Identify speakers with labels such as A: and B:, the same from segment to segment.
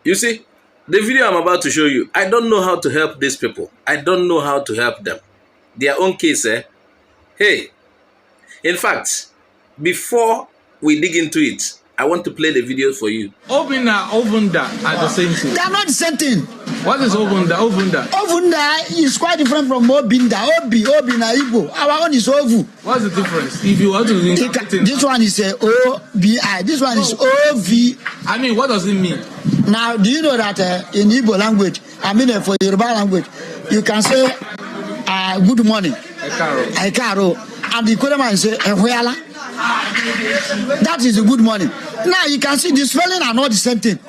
A: You see, the video I'm about to show you, I don't know how to help these people. I don't know how to help them. Their own case, eh? Hey, in fact, before we dig into it, I want to play the video for you.
B: Obinna, Ovunda are the same thing.
C: They are not the same thing.
B: What is Ovunda?
C: Ovunda is quite different from Obinna. Obinna, Igbo. Our own is Ovu.
B: What's the difference? If you want to
C: this one is a O-B-I. This one is O-V.
B: I mean, what does it mean?
C: Now, do you know that in Igbo language, for Yoruba language, you can say good morning. Ekaro. And the Ikwerre man say Ehweala. That is a good morning. Now you can see the spelling are not the same thing.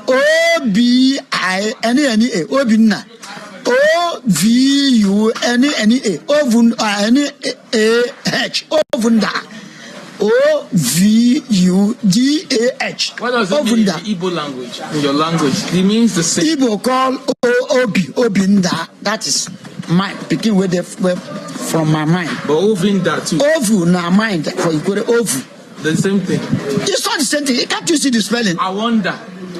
C: O-B-I-N-N-A. Obinna. O-V-U-N-N-A. Ovunda. Ovunda. O-V-U-D-A-H.
B: What does it mean in Igbo language? In your language, it means the same.
C: Igbo call Obinda. That is mine. Picking where they from my mind.
B: But Ovunda too.
C: Ovu na mind for Ikwerre Ovu.
B: The same thing.
C: It's not the same thing. Can't you see the spelling?
B: I wonder.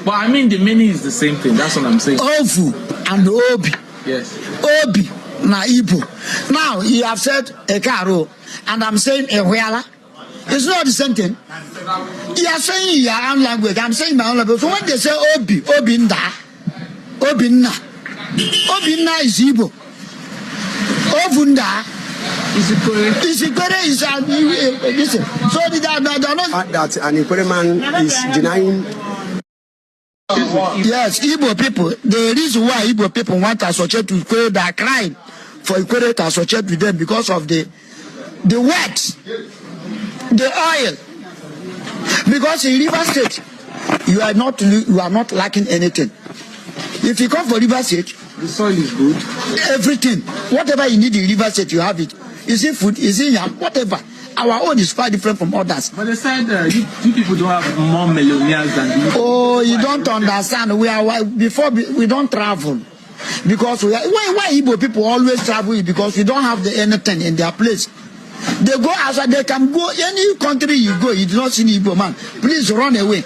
B: But I mean the meaning is the same thing. That's what I'm saying.
C: Ovu and Obi.
B: Yes.
C: Obi na Igbo. Now you have said Ekaro and I'm saying Ehweala. It's not the same thing. You are saying your own language. I'm saying my own language. So when they say Obi, Obinna is Igbo. Ovunda is Ikwerre is listen. So the
D: that an Ikwerre man is denying.
C: Yes, Igbo people. The reason why Igbo people want to associate with Ikwerre, they are crying for Ikwerre to associate with them because of the words, the oil. Because in River State, you are not lacking anything. If you come for River State,
B: the soil is good.
C: Everything, whatever you need in River State, you have it. Is it food? Is it yam? Whatever. Our own is quite different from others.
B: But they said you people don't have more millionaires than you.
C: Oh, you don't understand. We don't travel because why Igbo people always travel because we don't have anything in their place. They go outside. They can go any country you go. You do not see Igbo man. Please run away.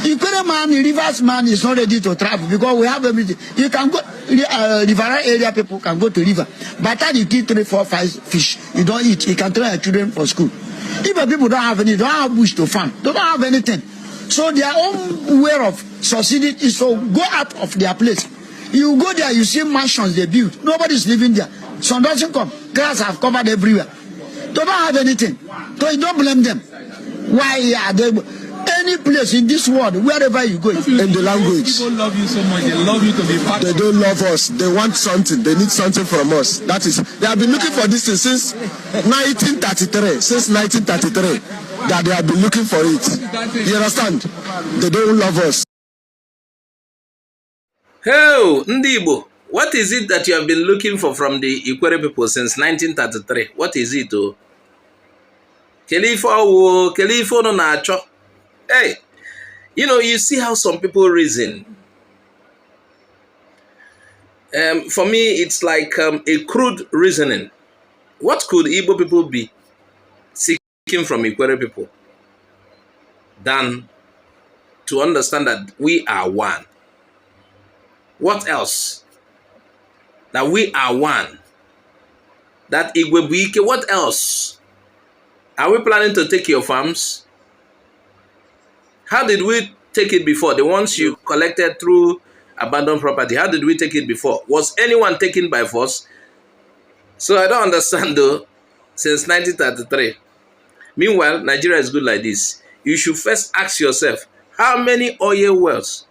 C: Ikwerre man, Rivers man is not ready to travel because we have everything. You can go, river area people can go to river. By the time you kill 3, 4, 5 fish, you don't eat. You can train your children for school. Even people don't have any, don't have bush to farm. They don't have anything. So their own way of succeeding is to go out of their place. You go there, you see mansions they build. Nobody's living there. Sun doesn't come. Grass have covered everywhere. They don't have anything. So you don't blame them. Why are they? Any place in this world, wherever you go, in the language.
B: People love you so much. They love you to be part.
D: They don't love us. They want something. They need something from us. That is, they have been looking for this thing since 1933. Since 1933, that they have been looking for it. You understand? They don't love us.
A: Hey, Ndibo, what is it that you have been looking for from the Ikwerre people since 1933? What is it, oh? Kelifo no nacho. Hey, you see how some people reason. For me, it's like a crude reasoning. What could Igbo people be seeking from Ikwerre people than to understand that we are one? What else? That we are one. That Igwe Buike, what else? Are we planning to take your farms? How did we take it before? The ones you collected through abandoned property, how did we take it before? Was anyone taken by force? So I don't understand though, since 1933. Meanwhile, Nigeria is good like this. You should first ask yourself, how many oil wells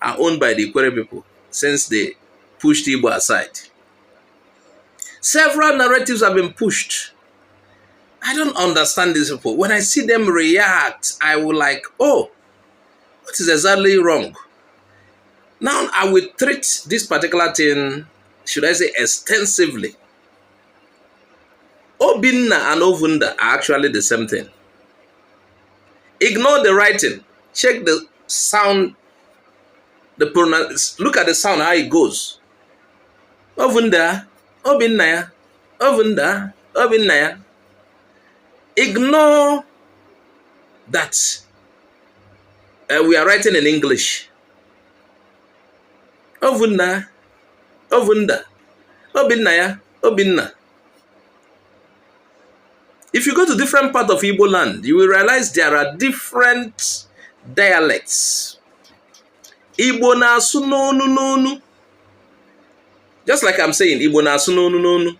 A: are owned by the Ikwerre people since they pushed Igbo aside? Several narratives have been pushed. I don't understand these people. When I see them react, I will like, oh, what is exactly wrong? Now I will treat this particular thing, should I say, extensively. Obinna and Ovunda are actually the same thing. Ignore the writing. Check the sound, the pronunciation. Look at the sound, how it goes. Ovunda, Obinna, Ovunda, Obinna. Ignore that we are writing in English. Ovunda, Ovunda, Obinna ya, Obinna. If you go to different parts of Igbo land, you will realize there are different dialects. Igbo na asu n'onu n'onu. Just like I'm saying, Igbo na asu n'onu n'onu.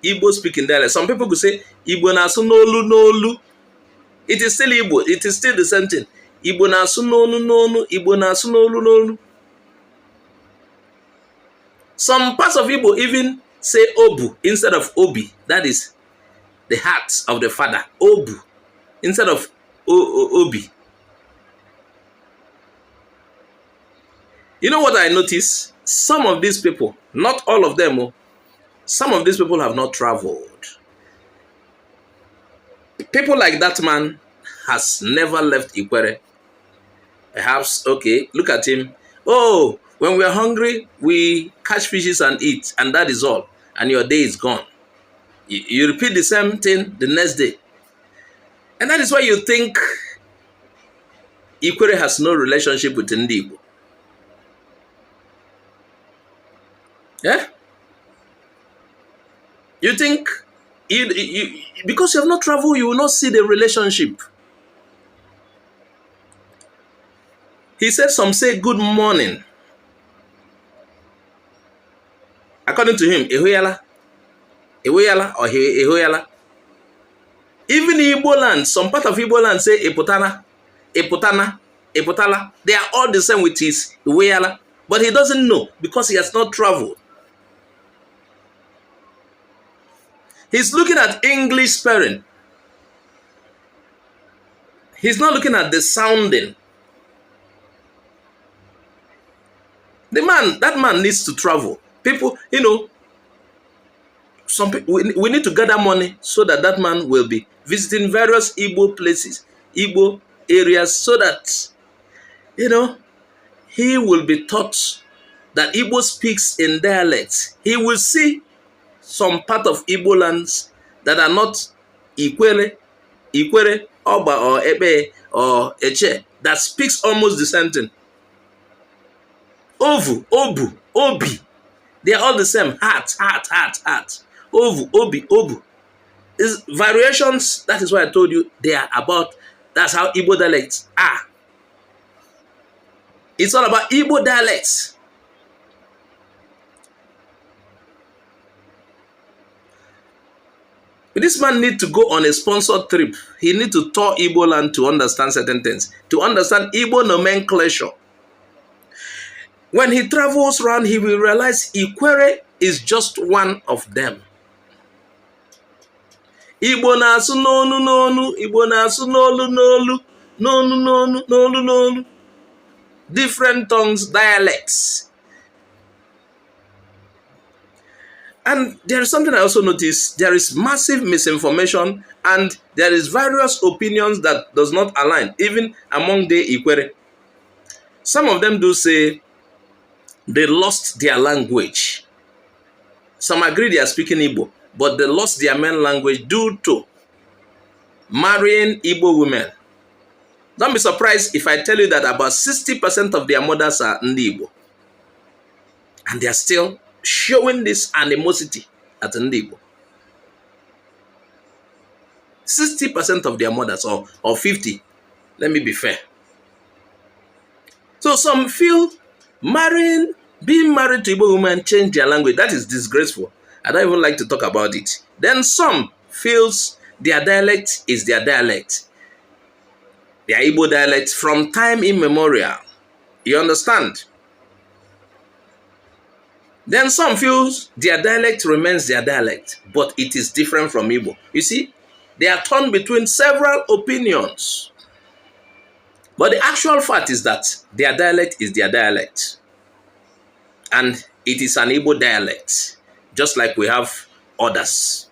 A: Igbo speaking dialect. Some people could say Igbo na asu n'olu n'olu. It is still Igbo. It is still the same thing. Igbo na asu n'onu n'onu. Igbo na asu n'olu n'olu. Some parts of Igbo even say Obu instead of Obi. That is the heart of the father. Obu instead of Obi. You know what I notice? Some of these people, not all of them, some of these people have not traveled. People like that man has never left Ikwerre. Perhaps, okay, look at him. Oh, when we are hungry, we catch fishes and eat, and that is all. And your day is gone. You repeat the same thing the next day. And that is why you think Ikwerre has no relationship with Igbo. Yeah? You think, because you have not traveled, you will not see the relationship. He said some say good morning. According to him, Ehoyala. Ehoyala or Ehoyala. Even in Igbo land, some part of Igbo land say Eputana, Eputana, Eputala. They are all the same with his Ehoyala. But he doesn't know because he has not traveled. He's looking at English spelling. He's not looking at the sounding. That man needs to travel. People, some people, we need to gather money so that man will be visiting various Igbo places, Igbo areas, so that, he will be taught that Igbo speaks in dialects. He will see some part of Igbo lands that are not Ikwerre, Oba or Ebe or Eche, that speaks almost the same thing. Ovu, Obu, Obi. They are all the same. Heart. Ovu, Obi, Obu. These variations, that is why I told you, they are about, that's how Igbo dialects are. It's all about Igbo dialects. This man need to go on a sponsored trip. He need to tour Igbo land to understand certain things, to understand Igbo nomenclature. When he travels around, he will realize Ikwerre is just one of them. Igbo na-asụ n'onu n'onu, Igbo na-asụ n'olu n'olu, n'onu n'onu, n'olu n'olu. Different tongues, dialects. And there is something I also noticed. There is massive misinformation and there is various opinions that does not align, even among the Ikwerre. Some of them do say they lost their language. Some agree they are speaking Igbo, but they lost their main language due to marrying Igbo women. Don't be surprised if I tell you that about 60% of their mothers are Igbo. And they are still showing this animosity at Igbo. 60% of their mothers, or 50, let me be fair. So some feel being married to Igbo women change their language. That is disgraceful. I don't even like to talk about it. Then some feels their dialect is their dialect. Their Igbo dialect from time immemorial. You understand? Then some feels their dialect remains their dialect, but it is different from Igbo. You see, they are torn between several opinions. But the actual fact is that their dialect is their dialect. And it is an Igbo dialect, just like we have others.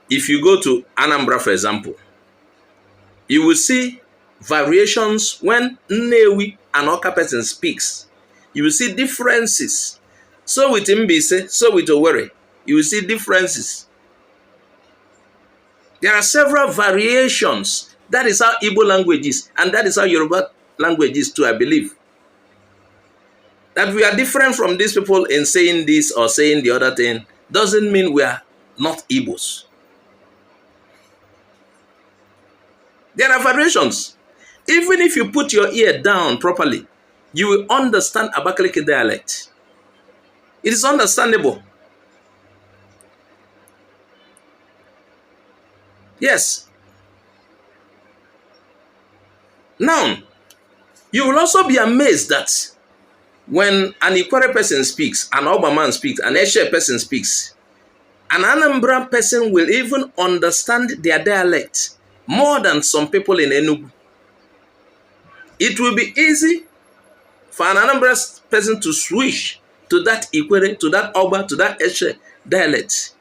A: If you go to Anambra, for example, you will see variations when Nnewi and Oka person speaks. You will see differences. So with Mbise, so with Owerri, you will see differences. There are several variations That is how Igbo language is. And that is how Yoruba language is too, I believe. That we are different from these people in saying this or saying the other thing doesn't mean we are not Igbos. There are variations. Even if you put your ear down properly, you will understand Abakaliki dialect. It is understandable. Yes. Now, you will also be amazed that when an Ikwerre person speaks, an Oba man speaks, an Eshe person speaks, an Anambra person will even understand their dialect more than some people in Enugu. It will be easy for an Anambra person to switch to that Ikwerre, to that Oba, to that Eshe dialect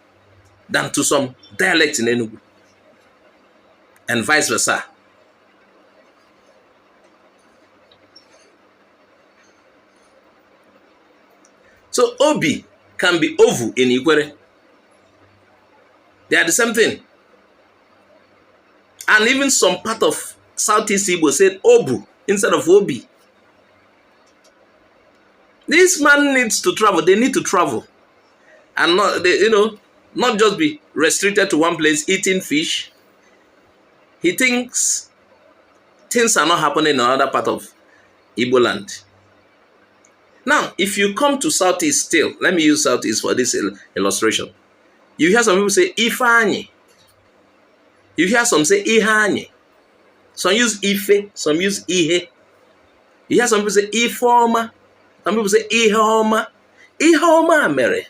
A: than to some dialect in Enugu, and vice versa. So Obi can be Ovu in Ikwerre. They are the same thing. And even some part of Southeast Igbo said Obu instead of Obi. This man needs to travel. They need to travel. And not just be restricted to one place eating fish. He thinks things are not happening in another part of Igbo land. Now, if you come to Southeast still, let me use Southeast for this illustration. You hear some people say Ifeanyi. You hear some say Ihanyi. Some use Ife, some use Ihe. You hear some people say Ifeoma. Some people say Iheoma. Iheoma mere.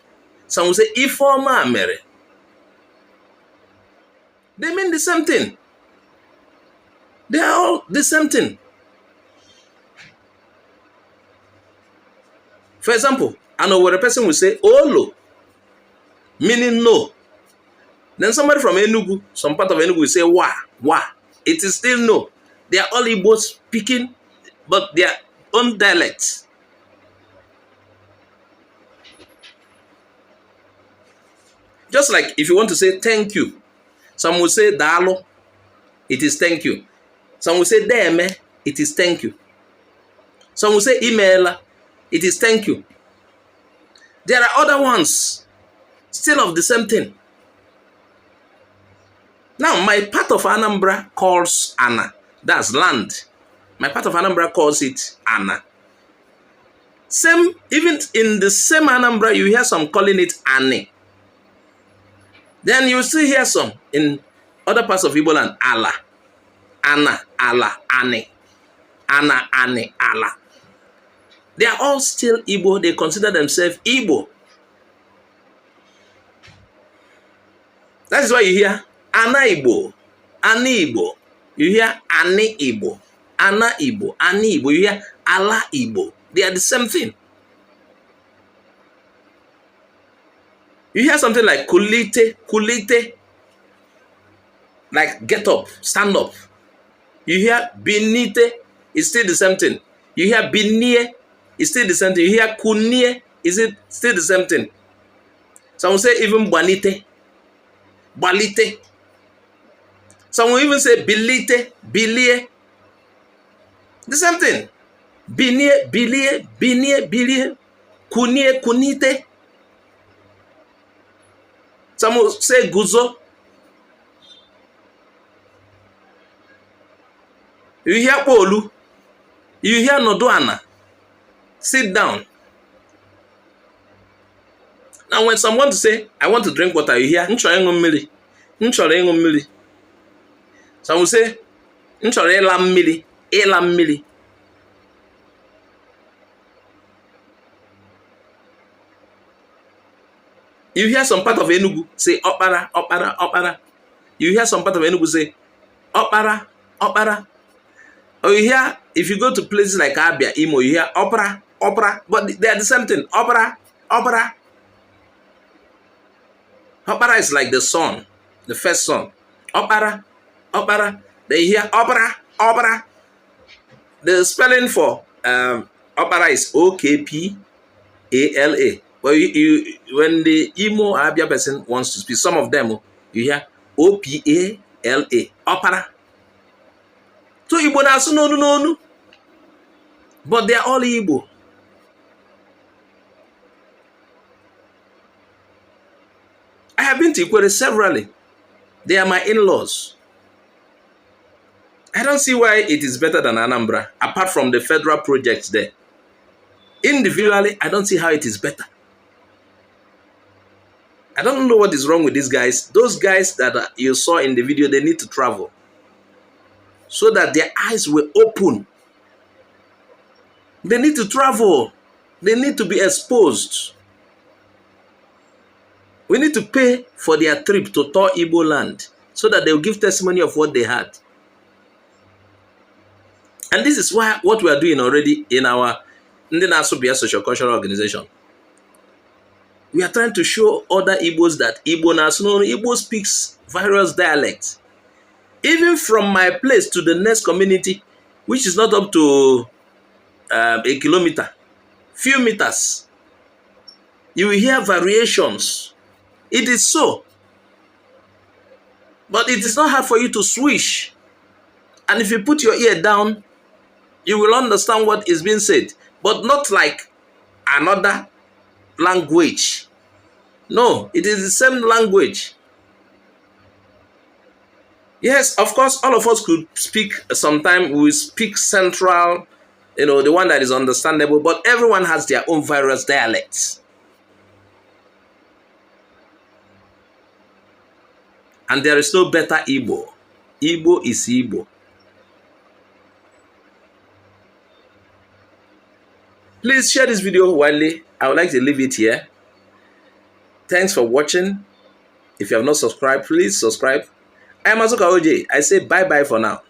A: Some will say Ifeoma mere. They mean the same thing. They are all the same thing. For example, I know where a person will say Olo, meaning no. Then somebody from Enugu, some part of Enugu will say Wa. It is still no. They are all Igbo speaking, but their own dialects. Just like if you want to say thank you, some will say Dalo, it is thank you. Some will say Deme, it is thank you. Some will say Emaila, it is thank you. There are other ones still of the same thing. Now, my part of Anambra calls Ana. That's land. My part of Anambra calls it Ana. Same, even in the same Anambra, you hear some calling it Ane. Then you still hear some in other parts of Igbo land, Ala. Ana, Ala, Ane. Ana, Ane, Ala. They are all still Igbo. They consider themselves Igbo. That is why you hear Ana Igbo, Ana Igbo. You hear Ane Igbo, Ana Igbo, Ani Igbo. You hear Ala Igbo. They are the same thing. You hear something like kulite, like get up, stand up. You hear binite, it's still the same thing. You hear binie, it's still the same thing. You hear kunie, is it still the same thing? Some will say even balite. Some will even say bilite, bilie. The same thing. Binie, bilie. Kunie, kunite. Some will say guzo. You hear polu. You hear noduana. Sit down. Now when someone to say, I want to drink water, you hear, nchore mmiri. Some will say, nchore ela mmiri. You hear some part of Enugu say, opara. You hear some part of Enugu say, opara. Or you hear, if you go to places like Abia, Imo, you hear opera. But they are the same thing. Opera. Opera is like the sun, the first sun. Opera. They hear opera. The spelling for opera is Okpala. But when the Imo Abia person wants to speak, some of them, you hear Opala. Opera. Igbo na-asụ n'onu n'onu, but they are all Igbo. I have been to Ikwerre severally. They are my in-laws. I don't see why it is better than Anambra, apart from the federal projects there. Individually, I don't see how it is better. I don't know what is wrong with these guys. Those guys that you saw in the video, they need to travel so that their eyes will open. They need to travel. They need to be exposed. We need to pay for their trip to tour Igbo land so that they will give testimony of what they had. And this is what we are doing already in our Ndinasobia Social-Cultural Organization. We are trying to show other Igbos that Igbo speaks various dialects. Even from my place to the next community, which is not up to a kilometer, few meters, you will hear variations. It is so. But it is not hard for you to switch. And if you put your ear down, you will understand what is being said. But not like another language. No, it is the same language. Yes, of course, all of us could speak. Sometimes we speak central, the one that is understandable, but everyone has their own various dialects. And there is no better Igbo. Igbo is Igbo. Please share this video widely. I would like to leave it here. Thanks for watching. If you have not subscribed, please subscribe. I am Azuka OJ. I say bye-bye for now.